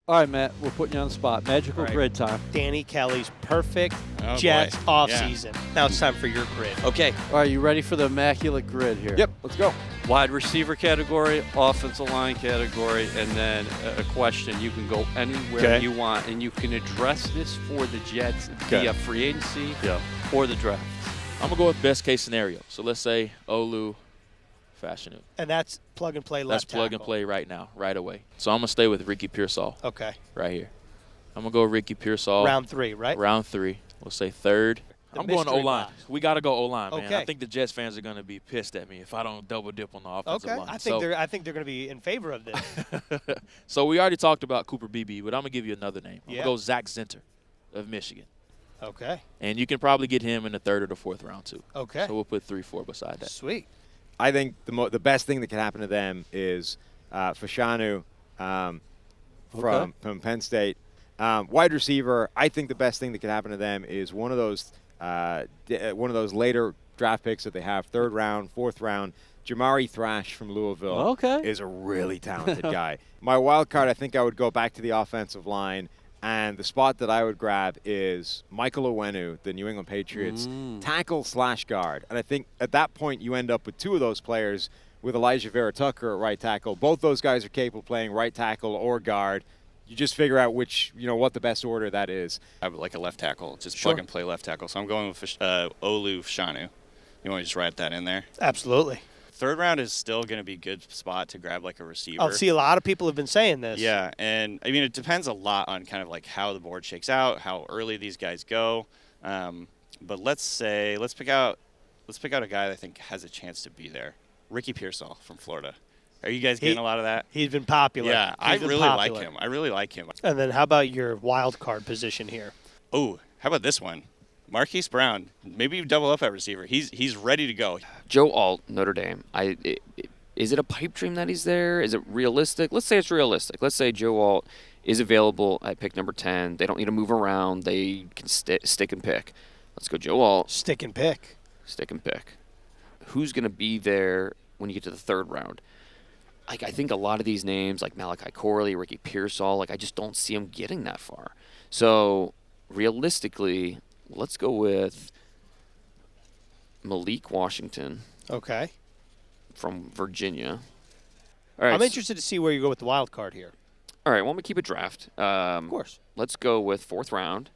All right, Matt, we're putting you on the spot. Magical grid time. Danny Kelly's perfect Jets offseason. Yeah. Now it's time for your grid. Okay. All right, you ready for the immaculate grid here? Yep, let's go. Wide receiver category, offensive line category, and then a question. You can go anywhere you want, and you can address this for the Jets via free agency or the draft. I'm going to go with best case scenario. So let's say Olu, Fashanu. And that's plug and play left tackle. That's plug and play right now, right away. So I'm going to stay with Ricky Pearsall. Okay. Right here. I'm going to go Ricky Pearsall. Round 3, right? Round 3. We'll say third. I'm going O-line. Box. We got to go O-line, man. Okay. I think the Jets fans are going to be pissed at me if I don't double dip on the offensive line. I think they're going to be in favor of this. So we already talked about Cooper Beebe, but I'm going to give you another name. I'm going to go Zach Zinter of Michigan. Okay. And you can probably get him in the 3rd or the 4th round, too. Okay. So we'll put 3-4 beside that. Sweet. I think the best thing that can happen to them is Fashanu from Penn State. Wide receiver, I think the best thing that can happen to them is one of those later draft picks that they have, 3rd round, 4th round. Jamari Thrash from Louisville is a really talented guy. My wild card, I think I would go back to the offensive line. And the spot that I would grab is Michael Owenu, the New England Patriots, tackle/guard. And I think at that point you end up with 2 of those players with Elijah Vera Tucker at right tackle. Both those guys are capable of playing right tackle or guard. You just figure out what the best order that is. I would like a left tackle, just plug and play left tackle. So I'm going with Olu Fashanu. You want to just write that in there? Absolutely. 3rd round is still going to be a good spot to grab like a receiver. I'll see a lot of people have been saying this. Yeah, and I mean it depends a lot on kind of like how the board shakes out, how early these guys go. But let's pick out a guy that I think has a chance to be there. Ricky Pearsall from Florida. Are you guys getting a lot of that? He's been popular. Yeah, I really like him. And then how about your wild card position here? Oh, how about this one? Marquise Brown, maybe you double up at receiver. He's ready to go. Joe Alt, Notre Dame. Is it a pipe dream that he's there? Is it realistic? Let's say it's realistic. Let's say Joe Alt is available at pick number 10. They don't need to move around. They can stick and pick. Let's go Joe Alt. Stick and pick. Stick and pick. Who's going to be there when you get to the 3rd round? I think a lot of these names, like Malachi Corley, Ricky Pearsall, I just don't see them getting that far. So realistically, let's go with Malik Washington. Okay. From Virginia. All right. I'm interested to see where you go with the wild card here. All right. Well, I'm going to keep it draft. Of course. Let's go with 4th round.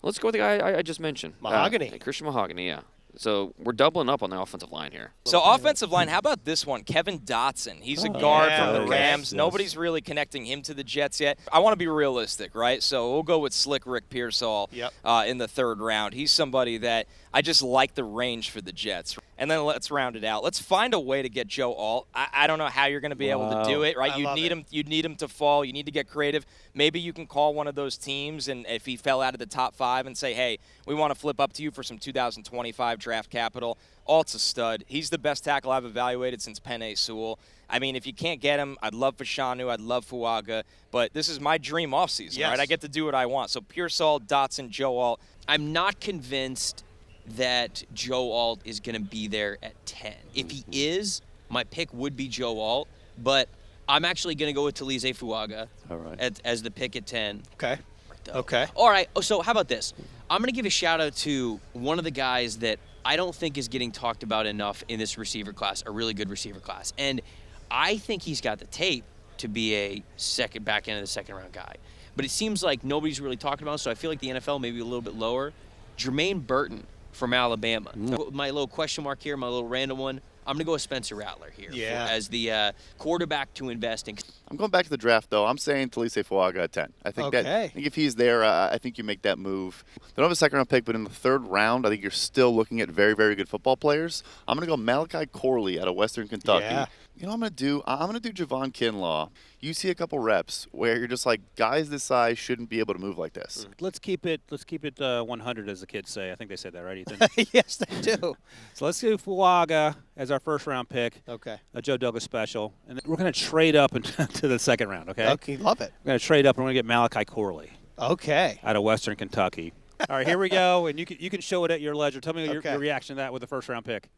Let's go with the guy I just mentioned. Mahogany. Christian Mahogany, yeah. So we're doubling up on the offensive line here. So offensive line, how about this one? Kevin Dotson. He's a guard from the Rams. Nobody's really connecting him to the Jets yet. I want to be realistic, right? So we'll go with Slick Rick Pearsall in the 3rd round. He's somebody that I just like the range for the Jets. And then let's round it out. Let's find a way to get Joe Alt. I don't know how you're going to be able to do it, right? You'd need him to fall. You need to get creative. Maybe you can call one of those teams, and if he fell out of the top 5 and say, hey, we want to flip up to you for some 2025 draft capital. Alt's a stud. He's the best tackle I've evaluated since Penei Sewell. I mean, if you can't get him, I'd love Fashanu, I'd love Fuaga, but this is my dream offseason, right? I get to do what I want. So Pearsall, Dotson, Joe Alt. I'm not convinced that Joe Alt is going to be there at 10. If he is, my pick would be Joe Alt, but I'm actually going to go with Talize Fuaga as the pick at 10. Okay. All right. So how about this? I'm going to give a shout-out to one of the guys that I don't think is getting talked about enough in this receiver class, a really good receiver class. And I think he's got the tape to be a back end of the 2nd round guy. But it seems like nobody's really talking about him, so I feel like the NFL may be a little bit lower. Jermaine Burton from Alabama. My little question mark here, my little random one. I'm going to go with Spencer Rattler here as the quarterback to invest in. I'm going back to the draft, though. I'm saying Taliese Fuaga at 10. I think if he's there, I think you make that move. They don't have a 2nd round pick, but in the 3rd round, I think you're still looking at very, very good football players. I'm going to go Malachi Corley out of Western Kentucky. Yeah. You know what I'm going to do Javon Kinlaw. You see a couple reps where you're just like, guys this size shouldn't be able to move like this. Let's keep it 100, as the kids say. I think they said that, right, Ethan? Yes, they do. So let's do Fuaga as our 1st round pick. Okay. A Joe Douglas special. And then we're going to trade up into the 2nd round, okay? Okay, love it. We're going to trade up and we're going to get Malachi Corley. Okay. Out of Western Kentucky. All right, here we go. And you can show it at your leisure. Tell me your reaction to that with the 1st round pick.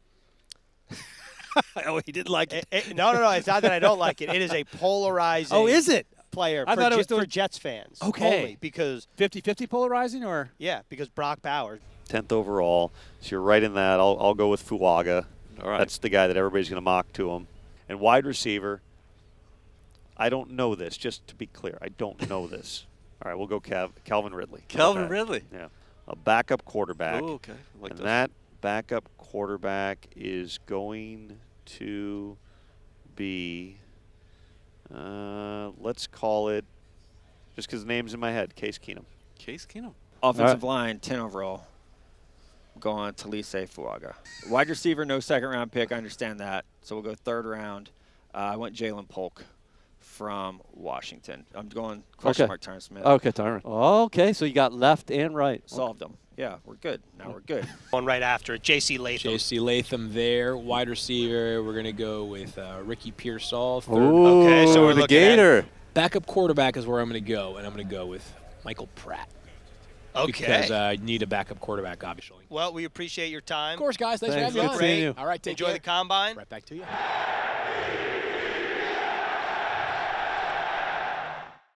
Oh, he didn't like it. No. It's not that I don't like it. It is a polarizing. Oh, is it? player I thought it was for Jets fans. Okay. Only because 50-50 polarizing, or because Brock Bowers. 10th overall. So you're right in that. I'll go with Fuaga. All right. That's the guy that everybody's going to mock to him. And wide receiver, I don't know this, just to be clear. I don't know this. All right, we'll go Calvin Ridley. Calvin Ridley. Yeah. A backup quarterback. Ooh, okay. And that backup quarterback is going to be, let's call it, just because the name's in my head, Case Keenum. Case Keenum. Offensive line, 10 overall. Go on Talise Fuaga. Wide receiver, no second-round pick. I understand that. So we'll go third round. I went Jalen Polk from Washington. I'm going question mark Tyron Smith. Okay, Tyron. Okay, so you got left and right. Solved them. Yeah, we're good. Now we're good. One right after it, J.C. Latham. J.C. Latham there. Wide receiver, we're going to go with Ricky Pearsall. Third. Ooh, okay, so we're the looking Gator. At backup quarterback is where I'm going to go, and I'm going to go with Michael Pratt. Okay. Because I need a backup quarterback, obviously. Well, we appreciate your time. Of course, guys. Thanks for having me on. Good seeing you. All right, take Enjoy care. the combine. Right back to you.